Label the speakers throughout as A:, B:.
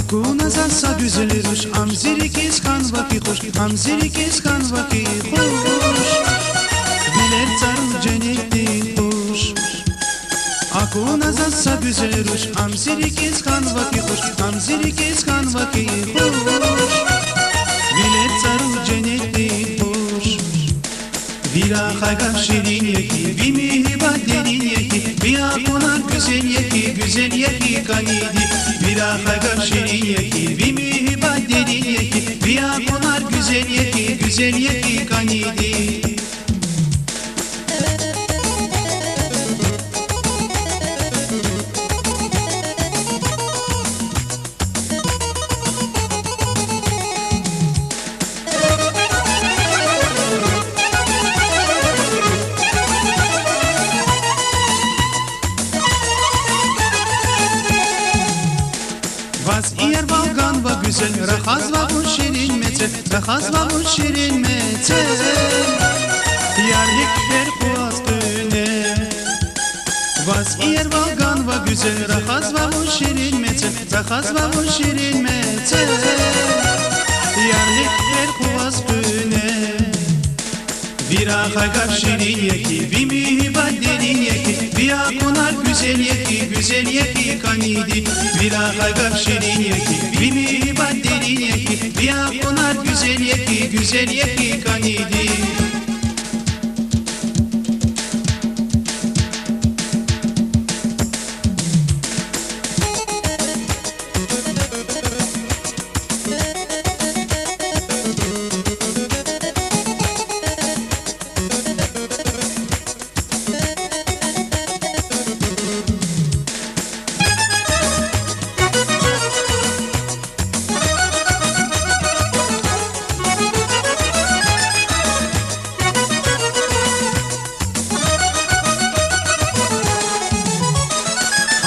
A: Akuna zasa güzel ruş, amzirikis kan vaki hoş, amzirikis kan vaki hoş. Biler zarı cennetin hoş. Akuna zasa güzel ruş, amzirikis kan vaki hoş, amzirikis kan vaki hoş. Biler zarı cennetin hoş. Vira haga şirin yeki, bir mihribat derin yeki, bir akuna güzel yeki, güzel yeki kanidi. Vira haga şirin yeki, bir mihribat derin yeki, bir akuna güzel yeki, güzel yeki kanidi. Vaz iyer valgan va güzel, rahaz va bu şirin mete, rahaz va bu şirin mete. Yar hikler kuaz güne. Vaz iyer valgan va güzel, rahaz va bu şirin mete, rahaz va bu şirin mete. Yar hikler kuaz güne. Vira haga şirin yeki, bir mihribat derin yeki, bir akunar güzel yeki, güzel yeki kanidi. Vira haga şirin yeki, bir mihribat derin yeki, bir akunar güzel yeki, güzel yeki kanidi.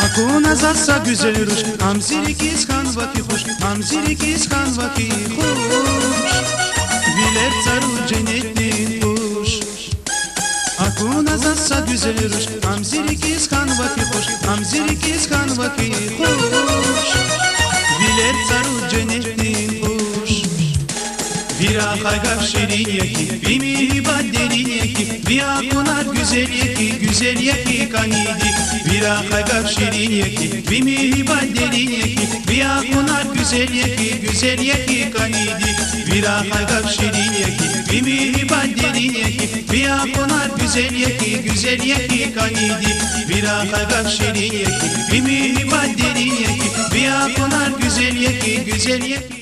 A: Akuna zasa güzel ruş, amzirikis kan vaki hoş, amzirikis kan vaki hoş. Biler zarı cennetin hoş. Akuna zasa güzel ruş, amzirikis kan vaki hoş, amzirikis kan vaki hoş. Biler zarı cennetin hoş. Vira haga şirin yeki, bir mihribat derin yeki, bir akunar güzel yeki, güzel yeki kanidi. Vira haga şirin yeki, bir mihribat derin yeki, bir akunar güzel yeki, güzel yeki kanidi. Vira haga şirin yeki, bir mihribat derin yeki, bir akunar güzel yeki, güzel yeki kanidi. Vira haga şirin yeki, bir mihribat derin yeki, bir akunar güzel yeki, güzel yeki.